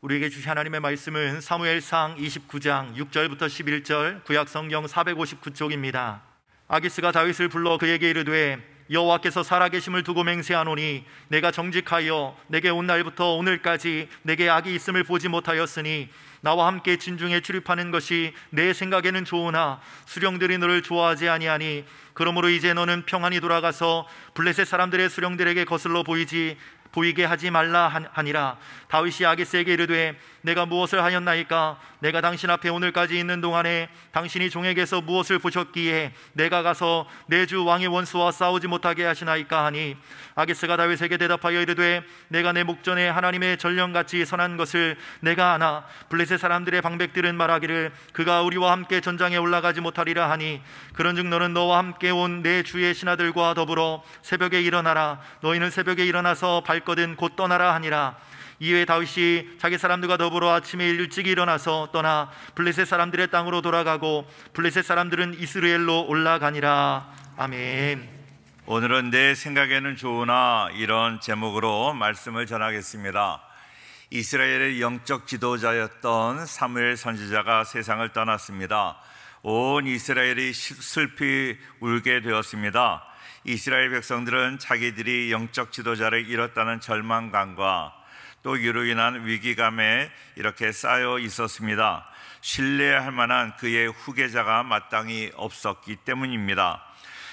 우리에게 주신 하나님의 말씀은 사무엘상 29장 6절부터 11절, 구약성경 459쪽입니다. 아기스가 다윗을 불러 그에게 이르되 여호와께서 살아계심을 두고 맹세하노니 내가 정직하여 내게 온 날부터 오늘까지 내게 악이 있음을 보지 못하였으니 나와 함께 진중에 출입하는 것이 내 생각에는 좋으나 수령들이 너를 좋아하지 아니하니 그러므로 이제 너는 평안히 돌아가서 블레셋 사람들의 수령들에게 거슬러 보이게 하지 말라 하니라. 다윗이 아기스에게 이르되 내가 무엇을 하였나이까? 내가 당신 앞에 오늘까지 있는 동안에 당신이 종에게서 무엇을 보셨기에 내가 가서 내 주 왕의 원수와 싸우지 못하게 하시나이까 하니, 아기스가 다윗에게 대답하여 이르되 내가 내 목전에 하나님의 전령같이 선한 것을 내가 아나 블레셋 사람들의 방백들은 말하기를 그가 우리와 함께 전장에 올라가지 못하리라 하니, 그런즉 너는 너와 함께 온 내 주의 신하들과 더불어 새벽에 일어나라. 너희는 새벽에 일어나서 발거든 곧 떠나라 하니라. 이에 다윗이 자기 사람들과 더불어 아침에 일찍 일어나서 떠나 블레셋 사람들의 땅으로 돌아가고 블레셋 사람들은 이스라엘로 올라가니라. 아멘. 오늘은 내 생각에는 좋으나 이런 제목으로 말씀을 전하겠습니다. 이스라엘의 영적 지도자였던 사무엘 선지자가 세상을 떠났습니다. 온 이스라엘이 슬피 울게 되었습니다. 이스라엘 백성들은 자기들이 영적 지도자를 잃었다는 절망감과 또 이로 인한 위기감에 이렇게 쌓여 있었습니다. 신뢰할 만한 그의 후계자가 마땅히 없었기 때문입니다.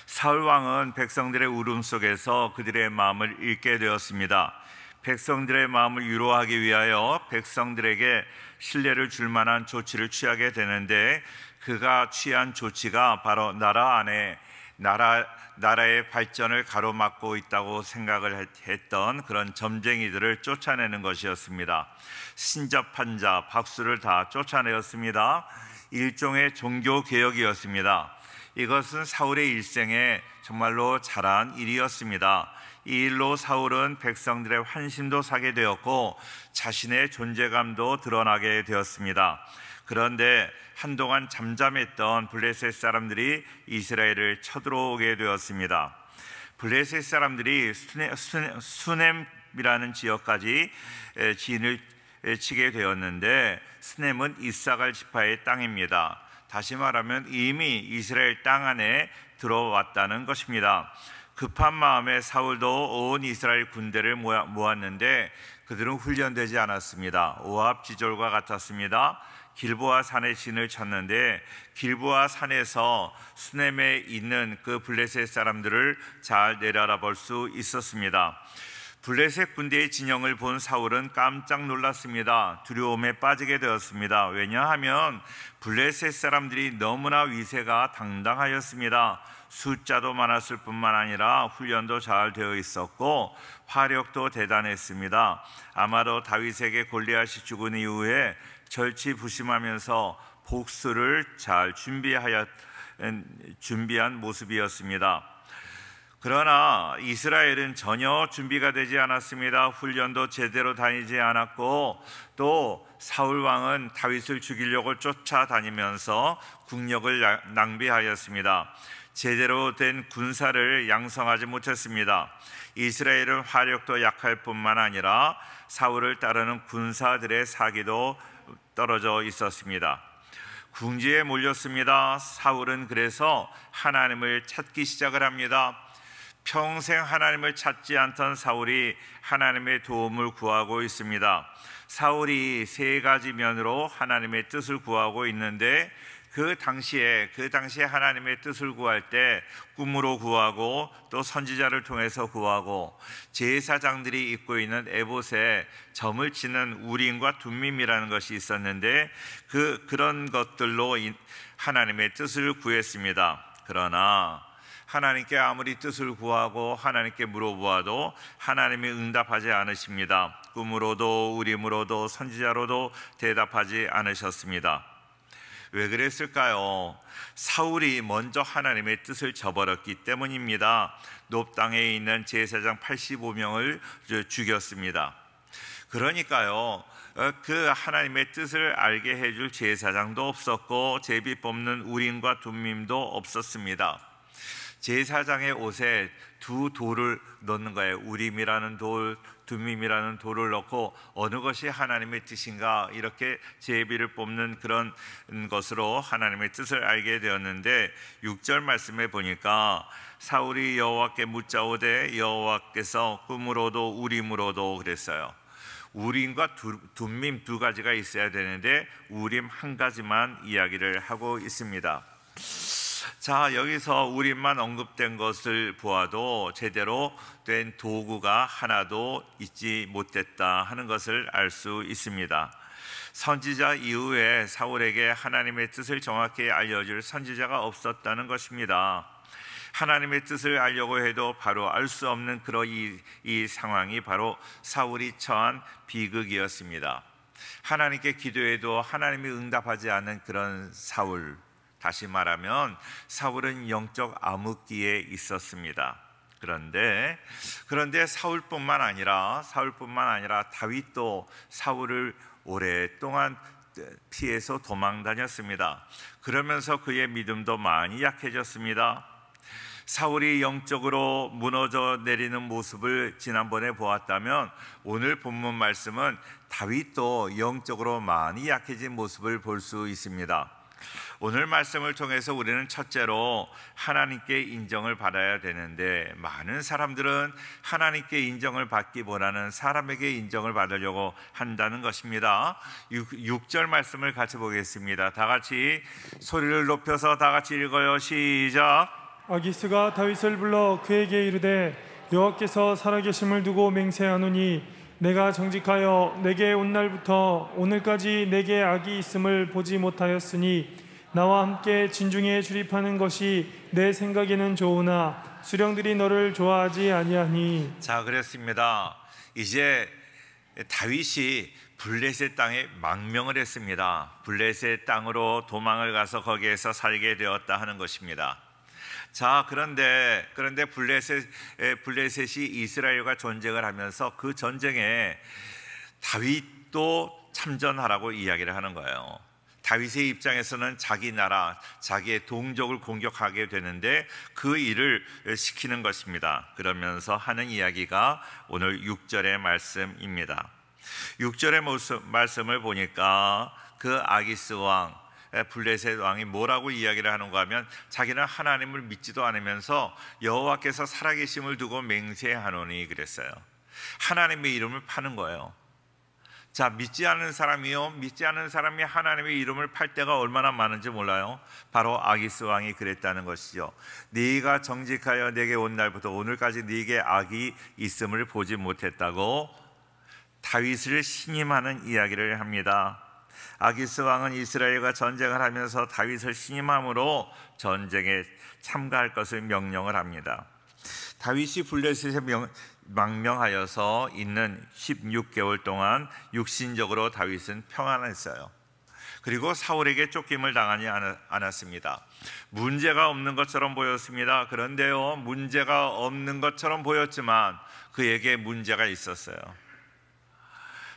사울 왕은 백성들의 울음 속에서 그들의 마음을 읽게 되었습니다. 백성들의 마음을 위로하기 위하여 백성들에게 신뢰를 줄 만한 조치를 취하게 되는데, 그가 취한 조치가 바로 나라 안에 나라의 발전을 가로막고 있다고 생각을 했던 그런 점쟁이들을 쫓아내는 것이었습니다. 신접한 자, 박수를 다 쫓아내었습니다. 일종의 종교개혁이었습니다. 이것은 사울의 일생에 정말로 잘한 일이었습니다. 이 일로 사울은 백성들의 환심도 사게 되었고 자신의 존재감도 드러나게 되었습니다. 그런데 한동안 잠잠했던 블레셋 사람들이 이스라엘을 쳐들어오게 되었습니다. 블레셋 사람들이 수넴이라는 지역까지 진을 치게 되었는데, 수넴은 이사갈 지파의 땅입니다. 다시 말하면 이미 이스라엘 땅 안에 들어왔다는 것입니다. 급한 마음에 사울도 온 이스라엘 군대를 모았는데 그들은 훈련되지 않았습니다. 오합지졸과 같았습니다. 길보아 산에 진을 쳤는데 길보아 산에서 수넴에 있는 그 블레셋 사람들을 잘 내려다볼 수 있었습니다. 블레셋 군대의 진영을 본 사울은 깜짝 놀랐습니다. 두려움에 빠지게 되었습니다. 왜냐하면 블레셋 사람들이 너무나 위세가 당당하였습니다. 숫자도 많았을 뿐만 아니라 훈련도 잘 되어 있었고 화력도 대단했습니다. 아마도 다윗에게 골리앗이 죽은 이후에 절치부심하면서 복수를 잘 준비한 모습이었습니다. 그러나 이스라엘은 전혀 준비가 되지 않았습니다. 훈련도 제대로 다니지 않았고 또 사울 왕은 다윗을 죽이려고 쫓아다니면서 국력을 낭비하였습니다. 제대로 된 군사를 양성하지 못했습니다. 이스라엘은 화력도 약할 뿐만 아니라 사울을 따르는 군사들의 사기도 떨어져 있었습니다. 궁지에 몰렸습니다. 사울은 그래서 하나님을 찾기 시작을 합니다. 평생 하나님을 찾지 않던 사울이 하나님의 도움을 구하고 있습니다. 사울이 세 가지 면으로 하나님의 뜻을 구하고 있는데, 그 당시에 하나님의 뜻을 구할 때 꿈으로 구하고 또 선지자를 통해서 구하고 제사장들이 입고 있는 에봇에 점을 치는 우림과 둠밈이라는 것이 있었는데 그런 것들로 하나님의 뜻을 구했습니다. 그러나 하나님께 아무리 뜻을 구하고 하나님께 물어보아도 하나님이 응답하지 않으십니다. 꿈으로도 우림으로도 선지자로도 대답하지 않으셨습니다. 왜 그랬을까요? 사울이 먼저 하나님의 뜻을 저버렸기 때문입니다. 놉 땅에 있는 제사장 85명을 죽였습니다. 그러니까요, 그 하나님의 뜻을 알게 해줄 제사장도 없었고 제비 뽑는 우림과 둠밈도 없었습니다. 제사장의 옷에 두 돌을 넣는 거예요. 우림이라는 돌, 둠밈이라는 돌을 넣고 어느 것이 하나님의 뜻인가 이렇게 제비를 뽑는 그런 것으로 하나님의 뜻을 알게 되었는데 6절 말씀에 보니까 사울이 여호와께 묻자오되 여호와께서 꿈으로도 우림으로도 그랬어요. 우림과 둠밈 두 가지가 있어야 되는데 우림 한 가지만 이야기를 하고 있습니다. 자, 여기서 우림만 언급된 것을 보아도 제대로 된 도구가 하나도 있지 못했다 하는 것을 알 수 있습니다. 선지자 이후에 사울에게 하나님의 뜻을 정확히 알려줄 선지자가 없었다는 것입니다. 하나님의 뜻을 알려고 해도 바로 알 수 없는 그런 이 상황이 바로 사울이 처한 비극이었습니다. 하나님께 기도해도 하나님이 응답하지 않는 그런 사울, 다시 말하면 사울은 영적 암흑기에 있었습니다. 그런데 사울뿐만 아니라 다윗도 사울을 오랫동안 피해서 도망 다녔습니다. 그러면서 그의 믿음도 많이 약해졌습니다. 사울이 영적으로 무너져 내리는 모습을 지난번에 보았다면 오늘 본문 말씀은 다윗도 영적으로 많이 약해진 모습을 볼 수 있습니다. 오늘 말씀을 통해서 우리는 첫째로 하나님께 인정을 받아야 되는데 많은 사람들은 하나님께 인정을 받기보다는 사람에게 인정을 받으려고 한다는 것입니다. 6절 말씀을 같이 보겠습니다. 다 같이 소리를 높여서 다 같이 읽어요. 시작. 아기스가 다윗을 불러 그에게 이르되 여호와께서 살아계심을 두고 맹세하노니 내가 정직하여 내게 온 날부터 오늘까지 내게 악이 있음을 보지 못하였으니 나와 함께 진중에 출입하는 것이 내 생각에는 좋으나 수령들이 너를 좋아하지 아니하니. 자, 그랬습니다. 이제 다윗이 블레셋 땅에 망명을 했습니다. 블레셋 땅으로 도망을 가서 거기에서 살게 되었다 하는 것입니다. 자, 그런데 블레셋이 이스라엘과 전쟁을 하면서 그 전쟁에 다윗도 참전하라고 이야기를 하는 거예요. 다윗의 입장에서는 자기 나라, 자기의 동족을 공격하게 되는데 그 일을 시키는 것입니다. 그러면서 하는 이야기가 오늘 6절의 말씀입니다. 6절의 말씀을 보니까 그 아기스 왕, 블레셋 왕이 뭐라고 이야기를 하는가 하면 자기는 하나님을 믿지도 않으면서 여호와께서 살아계심을 두고 맹세하노니 그랬어요. 하나님의 이름을 파는 거예요. 자, 믿지 않는 사람이 하나님의 이름을 팔 때가 얼마나 많은지 몰라요. 바로 아기스 왕이 그랬다는 것이죠. 네가 정직하여 내게 온 날부터 오늘까지 네게 악이 있음을 보지 못했다고 다윗을 신임하는 이야기를 합니다. 아기스 왕은 이스라엘과 전쟁을 하면서 다윗을 신임함으로 전쟁에 참가할 것을 명령을 합니다. 다윗이 블레셋에 망명하여서 있는 16개월 동안 육신적으로 다윗은 평안했어요. 그리고 사울에게 쫓김을 당하지 않았습니다. 문제가 없는 것처럼 보였습니다. 그런데요, 문제가 없는 것처럼 보였지만 그에게 문제가 있었어요.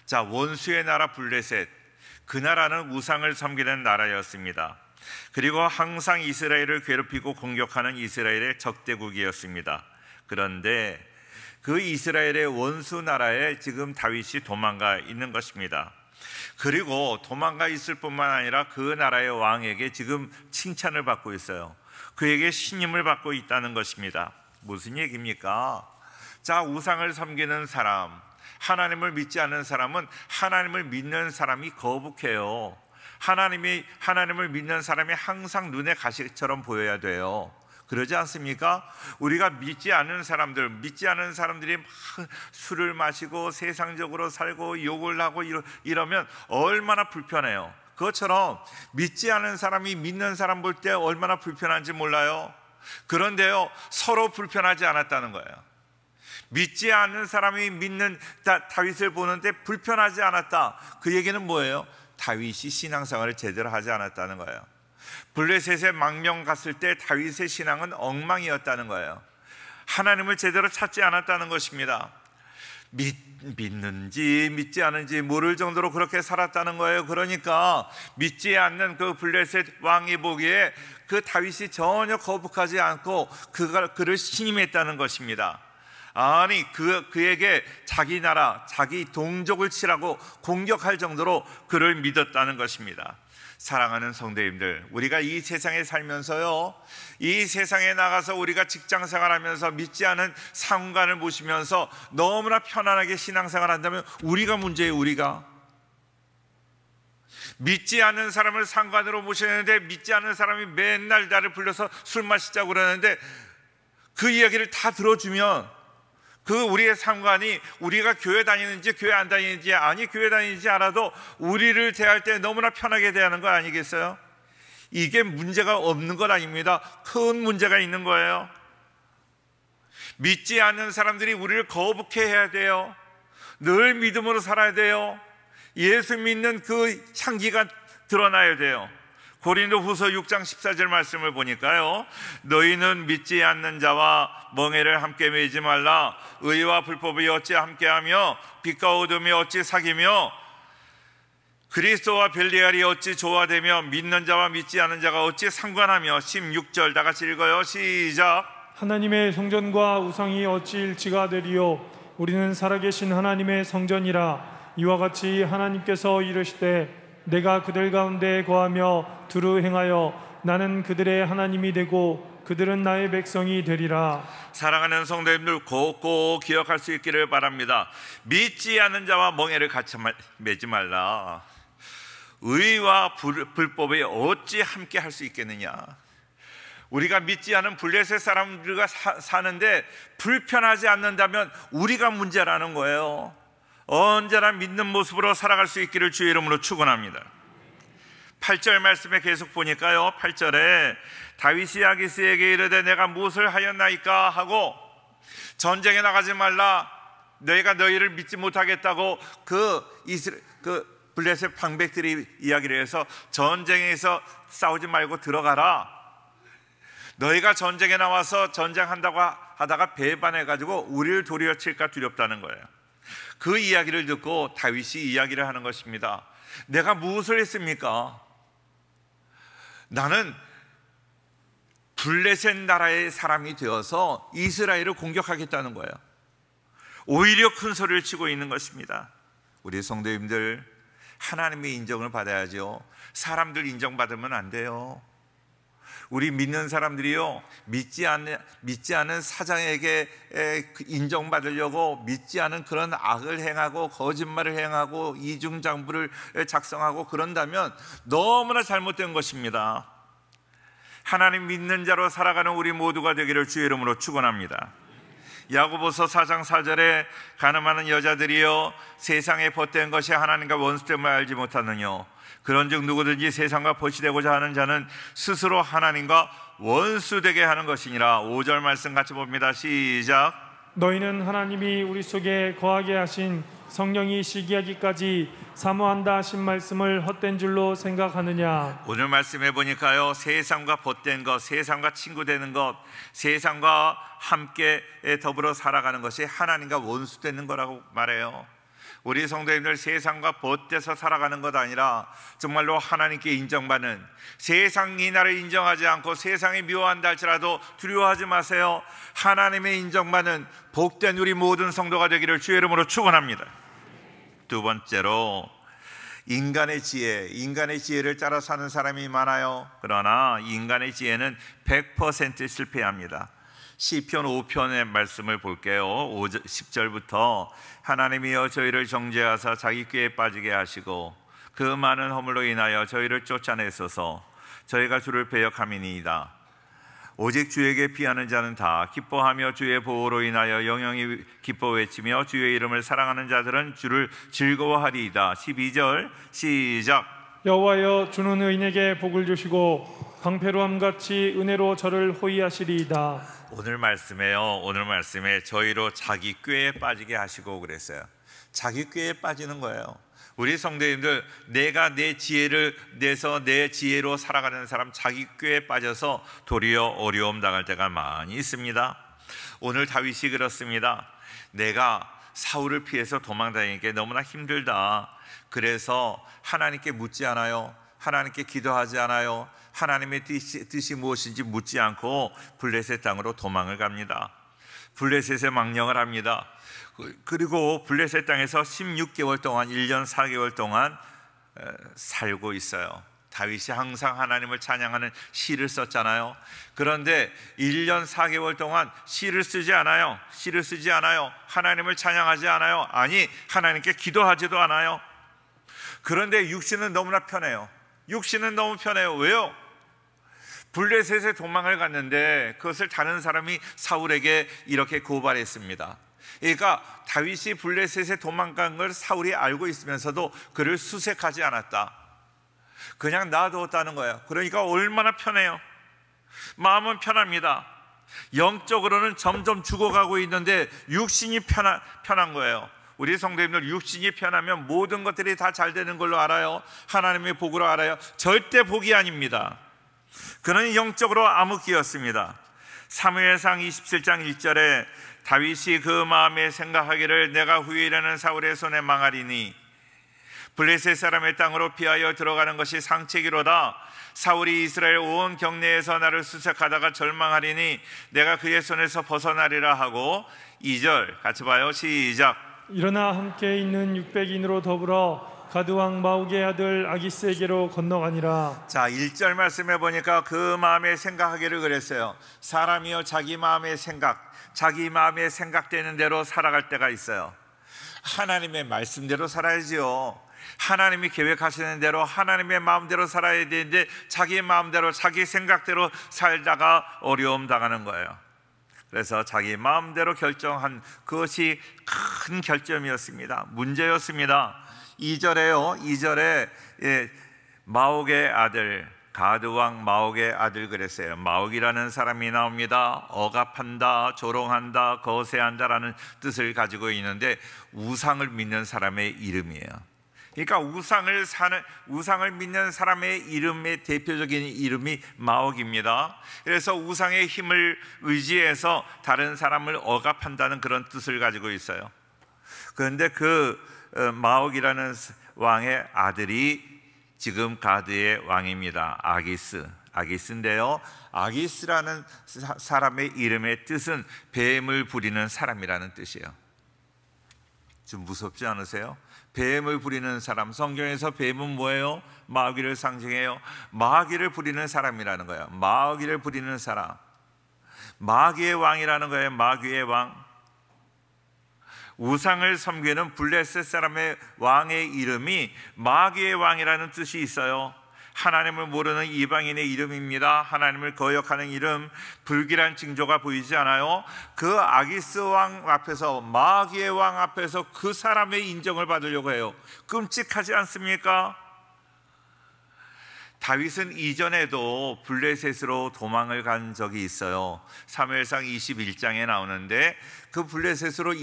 자, 원수의 나라 블레셋, 그 나라는 우상을 섬기는 나라였습니다. 그리고 항상 이스라엘을 괴롭히고 공격하는 이스라엘의 적대국이었습니다. 그런데 그 이스라엘의 원수 나라에 지금 다윗이 도망가 있는 것입니다. 그리고 도망가 있을 뿐만 아니라 그 나라의 왕에게 지금 칭찬을 받고 있어요. 그에게 신임을 받고 있다는 것입니다. 무슨 얘기입니까? 자, 우상을 섬기는 사람, 하나님을 믿지 않는 사람은 하나님을 믿는 사람이 거북해요. 하나님을 믿는 사람이 항상 눈에 가시처럼 보여야 돼요. 그러지 않습니까? 우리가 믿지 않는 사람들이 막 술을 마시고 세상적으로 살고 욕을 하고 이러면 얼마나 불편해요. 그것처럼 믿지 않는 사람이 믿는 사람 볼 때 얼마나 불편한지 몰라요. 그런데요, 서로 불편하지 않았다는 거예요. 믿지 않는 사람이 믿는 다윗을 보는데 불편하지 않았다. 그 얘기는 뭐예요? 다윗이 신앙생활을 제대로 하지 않았다는 거예요. 블레셋에 망명 갔을 때 다윗의 신앙은 엉망이었다는 거예요. 하나님을 제대로 찾지 않았다는 것입니다. 믿는지 믿지 않은지 모를 정도로 그렇게 살았다는 거예요. 그러니까 믿지 않는 그 블레셋 왕이 보기에 그 다윗이 전혀 거북하지 않고 그를 신임했다는 것입니다. 아니 그에게 자기 나라, 자기 동족을 치라고 공격할 정도로 그를 믿었다는 것입니다. 사랑하는 성도님들, 우리가 이 세상에 살면서요, 이 세상에 나가서 우리가 직장생활하면서 믿지 않은 상관을 모시면서 너무나 편안하게 신앙생활 한다면 우리가 문제예요. 우리가 믿지 않는 사람을 상관으로 모시는데 믿지 않는 사람이 맨날 나를 불러서 술 마시자고 그러는데 그 이야기를 다 들어주면 그 우리의 상관이 우리가 교회 다니는지 교회 안 다니는지, 아니 교회 다니는지 알아도 우리를 대할 때 너무나 편하게 대하는 거 아니겠어요? 이게 문제가 없는 것 아닙니다. 큰 문제가 있는 거예요. 믿지 않는 사람들이 우리를 거북해 해야 돼요. 늘 믿음으로 살아야 돼요. 예수 믿는 그 향기가 드러나야 돼요. 고린도후서 6장 14절 말씀을 보니까요, 너희는 믿지 않는 자와 멍에를 함께 매지 말라. 의와 불법이 어찌 함께하며 빛과 어둠이 어찌 사귀며 그리스도와 벨리알이 어찌 조화되며 믿는 자와 믿지 않는 자가 어찌 상관하며. 16절 다 같이 읽어요. 시작. 하나님의 성전과 우상이 어찌 일치가 되리요? 우리는 살아계신 하나님의 성전이라. 이와 같이 하나님께서 이르시되 내가 그들 가운데 거하며 두루 행하여 나는 그들의 하나님이 되고 그들은 나의 백성이 되리라. 사랑하는 성도님들, 꼭 기억할 수 있기를 바랍니다. 믿지 않는 자와 멍에를 같이 매지 말라. 의와 불법이 어찌 함께 할 수 있겠느냐. 우리가 믿지 않은 블레셋 사람들과 사는데 불편하지 않는다면 우리가 문제라는 거예요. 언제나 믿는 모습으로 살아갈 수 있기를 주의 이름으로 축원합니다. 8절 말씀에 계속 보니까요, 8절에 다윗이 아기스에게 이르되 내가 무엇을 하였나이까 하고, 전쟁에 나가지 말라, 너희가 너희를 믿지 못하겠다고 그 블레셋 방백들이 이야기를 해서 전쟁에서 싸우지 말고 들어가라. 너희가 전쟁에 나와서 전쟁한다고 하다가 배반해가지고 우리를 도리어 칠까 두렵다는 거예요. 그 이야기를 듣고 다윗이 이야기를 하는 것입니다. 내가 무엇을 했습니까? 나는 블레셋 나라의 사람이 되어서 이스라엘을 공격하겠다는 거예요. 오히려 큰 소리를 치고 있는 것입니다. 우리 성도님들, 하나님의 인정을 받아야죠. 사람들 인정받으면 안 돼요. 우리 믿는 사람들이요, 믿지 않은 사장에게 인정받으려고 믿지 않은 그런 악을 행하고 거짓말을 행하고 이중장부를 작성하고 그런다면 너무나 잘못된 것입니다. 하나님 믿는 자로 살아가는 우리 모두가 되기를 주의 이름으로 축원합니다. 야고보서 4장 4절에 가늠하는 여자들이여 세상에 벗된 것이 하나님과 원수됨을 알지 못하느뇨. 그런즉 누구든지 세상과 벗이되고자 하는 자는 스스로 하나님과 원수되게 하는 것이니라. 5절 말씀 같이 봅니다. 시작. 너희는 하나님이 우리 속에 거하게 하신 성령이 시기하기까지 사모한다 하신 말씀을 헛된 줄로 생각하느냐. 오늘 말씀해 보니까요, 세상과 벗된 것, 세상과 친구 되는 것, 세상과 함께 더불어 살아가는 것이 하나님과 원수 되는 거라고 말해요. 우리 성도님들, 세상과 벗대서 살아가는 것 아니라 정말로 하나님께 인정받는, 세상이 나를 인정하지 않고 세상이 미워한다 할지라도 두려워하지 마세요. 하나님의 인정받는 복된 우리 모든 성도가 되기를 주의 이름으로 축원합니다. 두 번째로, 인간의 지혜를 따라 사는 사람이 많아요. 그러나 인간의 지혜는 100% 실패합니다. 시편 5편의 말씀을 볼게요. 10절부터 하나님이여 저희를 정죄하사 자기 꾀에 빠지게 하시고 그 많은 허물로 인하여 저희를 쫓아내소서. 저희가 주를 배역함이니이다. 오직 주에게 피하는 자는 다 기뻐하며 주의 보호로 인하여 영영이 기뻐 외치며 주의 이름을 사랑하는 자들은 주를 즐거워하리이다. 12절 시작. 여호와여 주는 의인에게 복을 주시고 방패로함같이 은혜로 저를 호위하시리이다. 오늘 말씀에 저희로 자기 꾀에 빠지게 하시고 그랬어요. 자기 꾀에 빠지는 거예요. 우리 성도님들, 내가 내 지혜를 내서 내 지혜로 살아가는 사람, 자기 꾀에 빠져서 도리어 어려움 당할 때가 많이 있습니다. 오늘 다윗이 그렇습니다. 내가 사울을 피해서 도망다니기 너무나 힘들다. 그래서 하나님께 묻지 않아요. 하나님께 기도하지 않아요. 하나님의 뜻이 무엇인지 묻지 않고 블레셋 땅으로 도망을 갑니다. 블레셋에 망령을 합니다. 그리고 블레셋 땅에서 16개월 동안 1년 4개월 동안 살고 있어요. 다윗이 항상 하나님을 찬양하는 시를 썼잖아요. 그런데 1년 4개월 동안 시를 쓰지 않아요. 시를 쓰지 않아요. 하나님을 찬양하지 않아요. 아니, 하나님께 기도하지도 않아요. 그런데 육신은 너무나 편해요. 육신은 너무 편해요. 왜요? 블레셋에 도망을 갔는데 그것을 다른 사람이 사울에게 이렇게 고발했습니다. 그러니까 다윗이 블레셋에 도망간 걸 사울이 알고 있으면서도 그를 수색하지 않았다. 그냥 놔두었다는 거예요. 그러니까 얼마나 편해요. 마음은 편합니다. 영적으로는 점점 죽어가고 있는데 육신이 편한 거예요. 우리 성도님들, 육신이 편하면 모든 것들이 다 잘 되는 걸로 알아요. 하나님의 복으로 알아요. 절대 복이 아닙니다. 그는 영적으로 암흑기였습니다. 사무엘상 27장 1절에 다윗이 그 마음에 생각하기를 내가 후일에는 사울의 손에 망하리니 블레셋 사람의 땅으로 피하여 들어가는 것이 상책이로다. 사울이 이스라엘 온 경내에서 나를 수색하다가 절망하리니 내가 그의 손에서 벗어나리라 하고 2절 같이 봐요. 시작. 일어나 함께 있는 600인으로 더불어 가드왕 마옥의 아들 아기스에게로 건너가니라. 자, 1절 말씀해 보니까 그 마음에 생각하기를 그랬어요. 사람이요 자기 마음의 생각되는 대로 살아갈 때가 있어요. 하나님의 말씀대로 살아야지요. 하나님이 계획하시는 대로 하나님의 마음대로 살아야 되는데 자기 마음대로 자기 생각대로 살다가 어려움 당하는 거예요. 그래서 자기 마음대로 결정한 그것이 큰 결점이었습니다. 문제였습니다. 2절에요. 2절에 마옥의 아들, 가드왕 마옥의 아들 그랬어요. 마옥이라는 사람이 나옵니다. 억압한다, 조롱한다, 거세한다라는 뜻을 가지고 있는데 우상을 믿는 사람의 이름이에요. 그러니까 우상을 믿는 사람의 이름의 대표적인 이름이 마옥입니다. 그래서 우상의 힘을 의지해서 다른 사람을 억압한다는 그런 뜻을 가지고 있어요. 그런데 그 마옥이라는 왕의 아들이 지금 가드의 왕입니다. 아기스인데요. 아기스라는 사람의 이름의 뜻은 뱀을 부리는 사람이라는 뜻이에요. 좀 무섭지 않으세요? 뱀을 부리는 사람. 성경에서 뱀은 뭐예요? 마귀를 상징해요. 마귀를 부리는 사람이라는 거예요. 마귀를 부리는 사람. 마귀의 왕이라는 거예요. 마귀의 왕. 우상을 섬기는 블레셋 사람의 왕의 이름이 마귀의 왕이라는 뜻이 있어요. 하나님을 모르는 이방인의 이름입니다. 하나님을 거역하는 이름. 불길한 징조가 보이지 않아요? 그 아기스 왕 앞에서, 마귀의 왕 앞에서 그 사람의 인정을 받으려고 해요. 끔찍하지 않습니까? 다윗은 이전에도 블레셋으로 도망을 간 적이 있어요. 사무엘상 21장에 나오는데 그 블레셋으로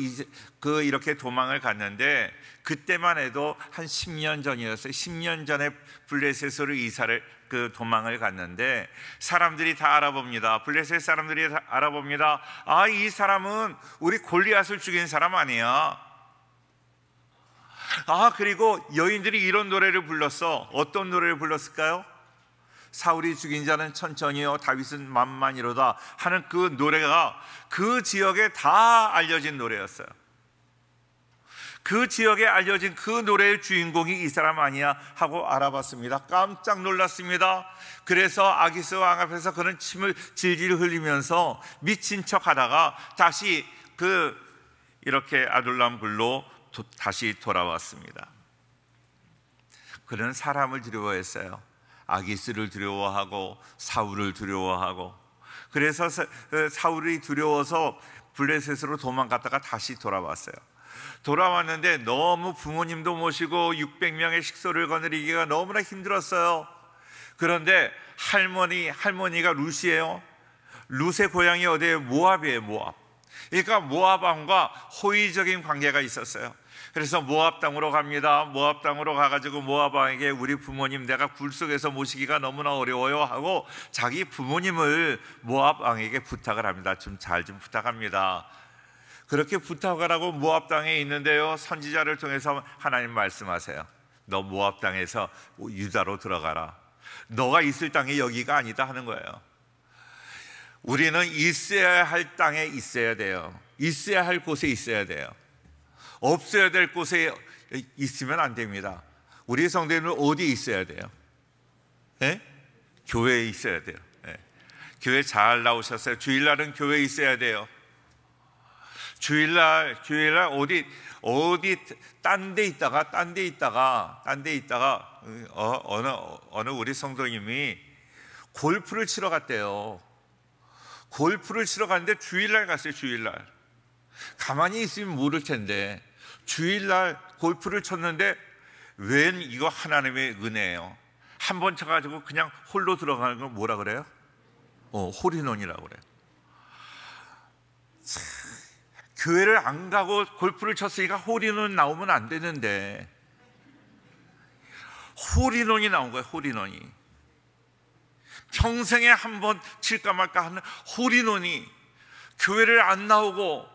이렇게 도망을 갔는데 그때만 해도 한 10년 전이었어요. 10년 전에 블레셋으로 도망을 갔는데 사람들이 다 알아봅니다. 블레셋 사람들이 다 알아봅니다. 아, 이 사람은 우리 골리앗을 죽인 사람 아니야. 그리고 여인들이 이런 노래를 불렀어. 어떤 노래를 불렀을까요? 사울이 죽인 자는 천천히요 다윗은 만만이로다 하는 그 노래가 그 지역에 다 알려진 노래였어요. 그 지역에 알려진 그 노래의 주인공이 이 사람 아니야 하고 알아봤습니다. 깜짝 놀랐습니다. 그래서 아기스 왕 앞에서 그는 침을 질질 흘리면서 미친 척 하다가 다시 이렇게 아둘람 굴로 다시 돌아왔습니다. 그는 사람을 두려워했어요. 아기스를 두려워하고 사울을 두려워하고. 그래서 사울이 두려워서 블레셋으로 도망갔다가 다시 돌아왔어요. 돌아왔는데 너무 부모님도 모시고 600명의 식소를 거느리기가 너무나 힘들었어요. 그런데 할머니가 룻이에요. 룻의 고향이 어디예요? 모압이에요. 모압. 그러니까 모압 왕과 호의적인 관계가 있었어요. 그래서 모압 땅으로 갑니다. 모압 땅으로 가가지고 모압 왕에게 우리 부모님 내가 굴 속에서 모시기가 너무나 어려워요 하고 자기 부모님을 모압 왕에게 부탁을 합니다. 좀 잘 좀 부탁합니다. 그렇게 부탁하라고 모압 땅에 있는데요, 선지자를 통해서 하나님 말씀하세요. 너 모압 땅에서 유다로 들어가라. 너가 있을 땅이 여기가 아니다 하는 거예요. 우리는 있어야 할 땅에 있어야 돼요. 있어야 할 곳에 있어야 돼요. 없어야 될 곳에 있으면 안 됩니다. 우리 성도님은 어디 있어야 돼요? 네? 교회에 있어야 돼요. 네. 교회 잘 나오셨어요. 주일날은 교회에 있어야 돼요. 주일날 어디 딴 데 있다가 어느 우리 성도님이 골프를 치러 갔대요. 골프를 치러 갔는데 주일날 갔어요. 주일날. 가만히 있으면 모를 텐데 주일날 골프를 쳤는데 웬 이거 하나님의 은혜예요. 한 번 쳐가지고 그냥 홀로 들어가는 걸 뭐라 그래요? 홀인원이라고 그래요. 참, 교회를 안 가고 골프를 쳤으니까 홀인원 나오면 안 되는데 홀인원이 나온 거예요. 홀인원이. 평생에 한 번 칠까 말까 하는 홀인원이 교회를 안 나오고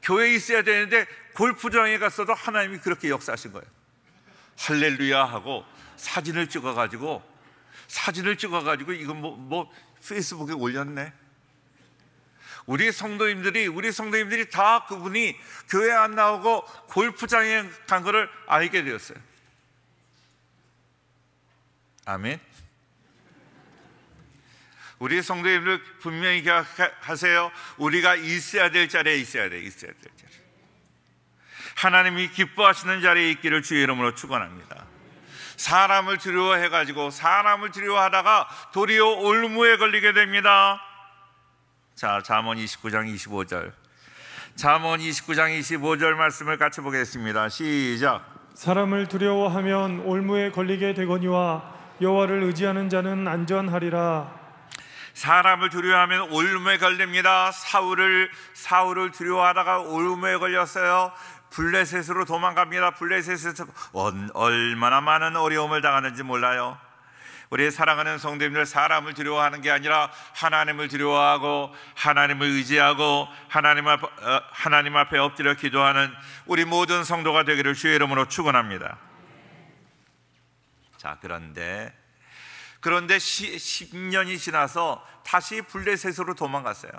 교회에 있어야 되는데 골프장에 갔어도 하나님이 그렇게 역사하신 거예요. 할렐루야 하고 사진을 찍어가지고 이거 뭐 페이스북에 올렸네. 우리 성도님들이 다 그분이 교회 안 나오고 골프장에 간 거를 알게 되었어요. 아멘. 우리 성도님들 분명히 기억하세요. 우리가 있어야 될 자리에 있어야 돼. 있어야 될 자리. 하나님이 기뻐하시는 자리에 있기를 주의 이름으로 축원합니다. 사람을 두려워해가지고 사람을 두려워하다가 도리어 올무에 걸리게 됩니다. 자, 잠언 29장 25절. 잠언 29장 25절 말씀을 같이 보겠습니다. 시작. 사람을 두려워하면 올무에 걸리게 되거니와 여호와를 의지하는 자는 안전하리라. 사람을 두려워하면 올무에 걸립니다. 사울을 두려워하다가 올무에 걸렸어요. 블레셋으로 도망갑니다. 블레셋에서 얼마나 많은 어려움을 당하는지 몰라요. 우리 사랑하는 성도님들, 사람을 두려워하는 게 아니라 하나님을 두려워하고 하나님을 의지하고 하나님 앞에 엎드려 기도하는 우리 모든 성도가 되기를 주의 이름으로 축원합니다. 자, 그런데 10년이 지나서 다시 블레셋으로 도망갔어요.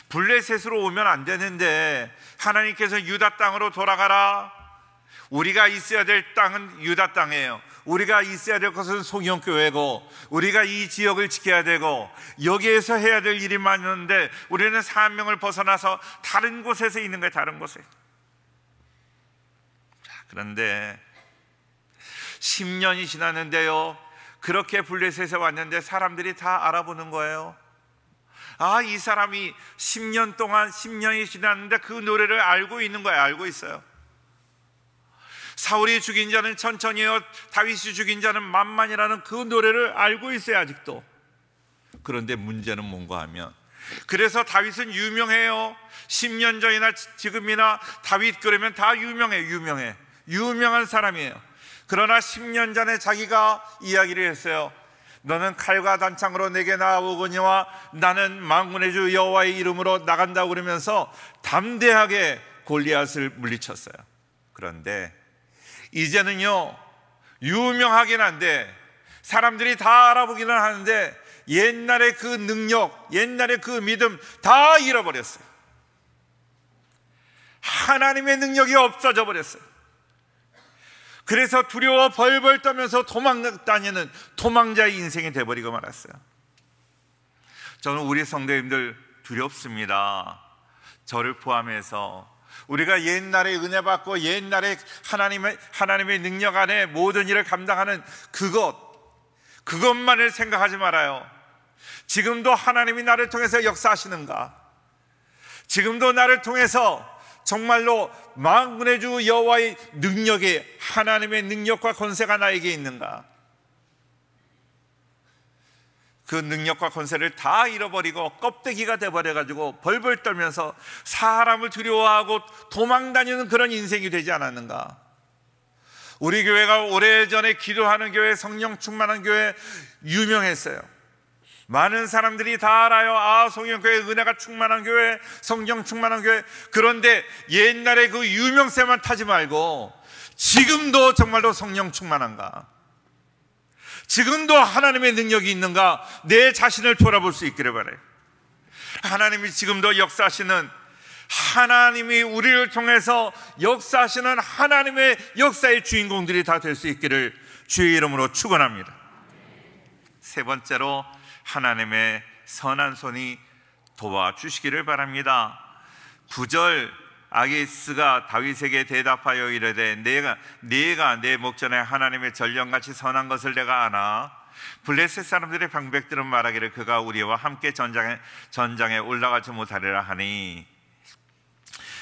블레셋으로 오면 안 되는데 하나님께서 유다 땅으로 돌아가라. 우리가 있어야 될 땅은 유다 땅이에요. 우리가 있어야 될 것은 송영교회고 우리가 이 지역을 지켜야 되고 여기에서 해야 될 일이 많은데 우리는 사명을 벗어나서 다른 곳에서 있는 거예요. 다른 곳에. 자, 그런데 10년이 지났는데요, 그렇게 블레셋에 왔는데 사람들이 다 알아보는 거예요. 아, 이 사람이 10년이 지났는데 그 노래를 알고 있는 거예요. 알고 있어요. 사울이 죽인 자는 천천히요, 다윗이 죽인 자는 만만이라는 그 노래를 알고 있어요. 아직도. 그런데 문제는 뭔가 하면, 그래서 다윗은 유명해요. 10년 전이나 지금이나 다윗 그러면 다 유명한 사람이에요. 그러나 10년 전에 자기가 이야기를 했어요. 너는 칼과 단창으로 내게 나아오거니와 나는 만군의 주 여호와의 이름으로 나간다고 그러면서 담대하게 골리앗을 물리쳤어요. 그런데 이제는요, 유명하긴 한데 사람들이 다 알아보기는 하는데 옛날의 그 능력, 옛날의 그 믿음 다 잃어버렸어요. 하나님의 능력이 없어져 버렸어요. 그래서 두려워 벌벌 떠면서 도망다니는 도망자의 인생이 돼버리고 말았어요. 저는 우리 성도님들 두렵습니다. 저를 포함해서 우리가 옛날에 은혜 받고 옛날에 하나님의 능력 안에 모든 일을 감당하는 그것만을 생각하지 말아요. 지금도 하나님이 나를 통해서 역사하시는가? 지금도 나를 통해서 정말로 만군의 주 여호와의 능력이, 하나님의 능력과 권세가 나에게 있는가? 그 능력과 권세를 다 잃어버리고 껍데기가 돼버려가지고 벌벌 떨면서 사람을 두려워하고 도망다니는 그런 인생이 되지 않았는가? 우리 교회가 오래전에 기도하는 교회, 성령 충만한 교회 유명했어요. 많은 사람들이 다 알아요. 아, 성령교회 은혜가 충만한 교회, 성령 충만한 교회. 그런데 옛날에 그 유명세만 타지 말고 지금도 정말로 성령 충만한가? 지금도 하나님의 능력이 있는가? 내 자신을 돌아볼 수 있기를 바라요. 하나님이 지금도 역사하시는, 하나님이 우리를 통해서 역사하시는 하나님의 역사의 주인공들이 다 될 수 있기를 주의 이름으로 축원합니다. 세 번째로 하나님의 선한 손이 도와주시기를 바랍니다. 9절, 아기스가 다윗에게 대답하여 이르되 내가 내 목전에 하나님의 전령같이 선한 것을 내가 아나. 블레셋 사람들의 방백들은 말하기를 그가 우리와 함께 전장에 올라가지 못하리라 하니,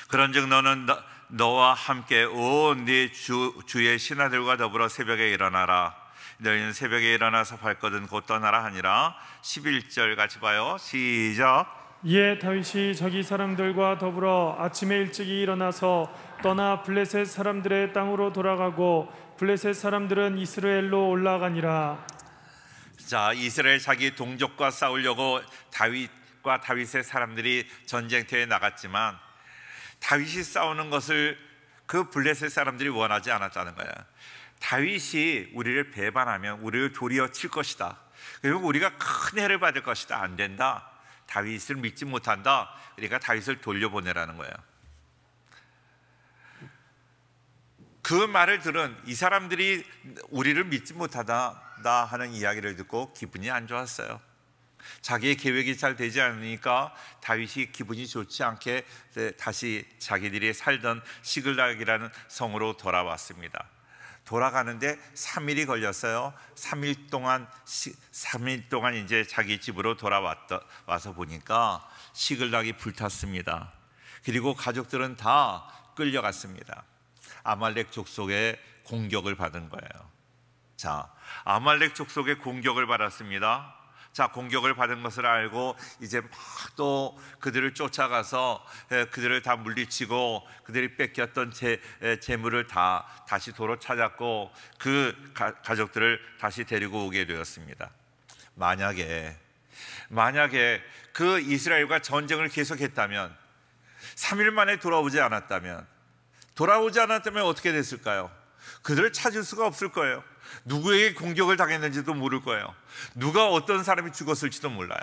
그런즉 너는 너와 함께 온 네 주의 신하들과 더불어 새벽에 일어나라. 너희는 새벽에 일어나서 발거든 곧 떠나라 하니라. 11절 같이 봐요. 시작. 이에 다윗이 저기 사람들과 더불어 아침에 일찍이 일어나서 떠나 블레셋 사람들의 땅으로 돌아가고 블레셋 사람들은 이스라엘로 올라가니라. 자, 이스라엘 자기 동족과 싸우려고 다윗과 다윗의 사람들이 전쟁터에 나갔지만 다윗이 싸우는 것을 그 블레셋 사람들이 원하지 않았다는 거야. 다윗이 우리를 배반하면 우리를 도리어 칠 것이다. 그리고 우리가 큰 해를 받을 것이다. 안 된다. 다윗을 믿지 못한다. 그러니까 다윗을 돌려보내라는 거예요. 그 말을 들은 이 사람들이 우리를 믿지 못하다 하는 이야기를 듣고 기분이 안 좋았어요. 자기의 계획이 잘 되지 않으니까 다윗이 기분이 좋지 않게 다시 자기들이 살던 시글락이라는 성으로 돌아왔습니다. 돌아가는데 3일이 걸렸어요. 3일 동안 이제 자기 집으로 와서 보니까 시글락이 불탔습니다. 그리고 가족들은 다 끌려갔습니다. 아말렉 족속의 공격을 받은 거예요. 자, 아말렉 족속의 공격을 받았습니다. 자, 공격을 받은 것을 알고 이제 막 또 그들을 쫓아가서 그들을 다 물리치고 그들이 뺏겼던 재물을 다 다시 도로 찾았고 그 가족들을 다시 데리고 오게 되었습니다. 만약에 그 이스라엘과 전쟁을 계속했다면, 3일 만에 돌아오지 않았다면 어떻게 됐을까요? 그들을 찾을 수가 없을 거예요. 누구에게 공격을 당했는지도 모를 거예요. 누가 어떤 사람이 죽었을지도 몰라요.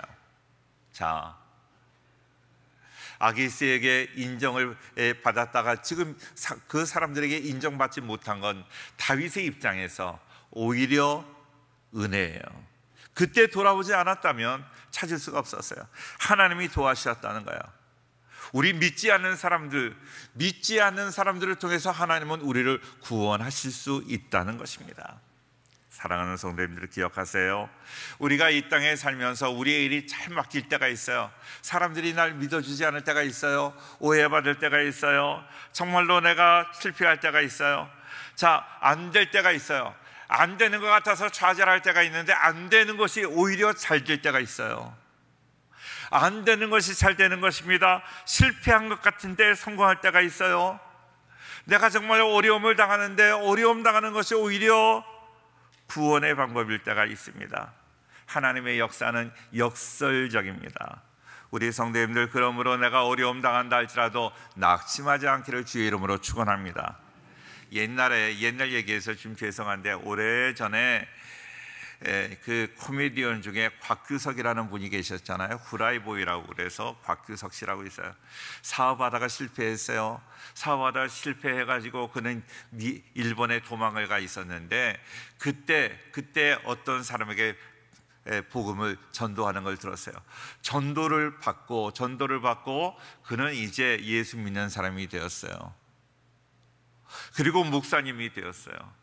자, 아기스에게 인정을 받았다가 지금 그 사람들에게 인정받지 못한 건 다윗의 입장에서 오히려 은혜예요. 그때 돌아오지 않았다면 찾을 수가 없었어요. 하나님이 도와주셨다는 거예요. 우리 믿지 않는 사람들을 통해서 하나님은 우리를 구원하실 수 있다는 것입니다. 사랑하는 성도님들, 기억하세요. 우리가 이 땅에 살면서 우리의 일이 잘 막힐 때가 있어요. 사람들이 날 믿어주지 않을 때가 있어요. 오해받을 때가 있어요. 정말로 내가 실패할 때가 있어요. 자, 안 될 때가 있어요. 안 되는 것 같아서 좌절할 때가 있는데 안 되는 것이 오히려 잘 될 때가 있어요. 안 되는 것이 잘 되는 것입니다. 실패한 것 같은데 성공할 때가 있어요. 내가 정말 어려움을 당하는데 어려움 당하는 것이 오히려 구원의 방법일 때가 있습니다. 하나님의 역사는 역설적입니다. 우리 성도님들, 그러므로 내가 어려움 당한다 할지라도 낙심하지 않기를 주의 이름으로 축원합니다. 옛날 얘기해서 좀 죄송한데, 오래전에 그 코미디언 중에 곽규석이라는 분이 계셨잖아요. 후라이보이라고 그래서 곽규석 씨라고 있어요. 사업하다가 실패했어요. 사업하다가 실패해가지고 그는 일본에 도망을 가 있었는데 그때 어떤 사람에게 복음을 전도하는 걸 들었어요. 전도를 받고 그는 이제 예수 믿는 사람이 되었어요. 그리고 목사님이 되었어요.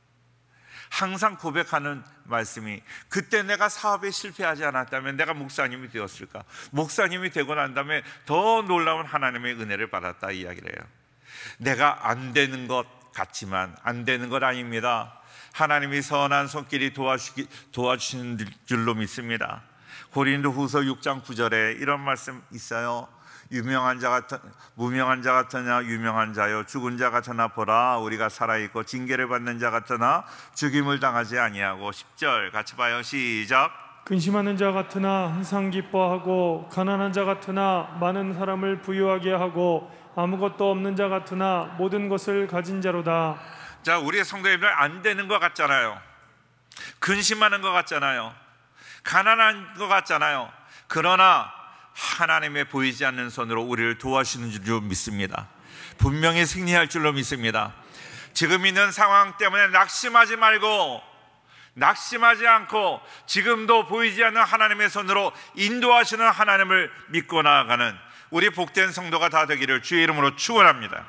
항상 고백하는 말씀이, 그때 내가 사업에 실패하지 않았다면 내가 목사님이 되었을까? 목사님이 되고 난 다음에 더 놀라운 하나님의 은혜를 받았다 이야기를 해요. 내가 안 되는 것 같지만 안 되는 것 아닙니다. 하나님이 선한 손길이 도와주시는 줄로 믿습니다. 고린도후서 6장 9절에 이런 말씀 있어요. 무명한 자 같으나 유명한 자요, 죽은 자 같으나 보라 우리가 살아있고 징계를 받는 자 같으나 죽임을 당하지 아니하고. 10절 같이 봐요. 시작. 근심하는 자 같으나 항상 기뻐하고 가난한 자 같으나 많은 사람을 부유하게 하고 아무것도 없는 자 같으나 모든 것을 가진 자로다. 자, 우리의 성도님들 안 되는 것 같잖아요. 근심하는 것 같잖아요. 가난한 것 같잖아요. 그러나 하나님의 보이지 않는 손으로 우리를 도와주시는 줄 믿습니다. 분명히 승리할 줄로 믿습니다. 지금 있는 상황 때문에 낙심하지 말고, 낙심하지 않고 지금도 보이지 않는 하나님의 손으로 인도하시는 하나님을 믿고 나아가는 우리 복된 성도가 다 되기를 주의 이름으로 축원합니다.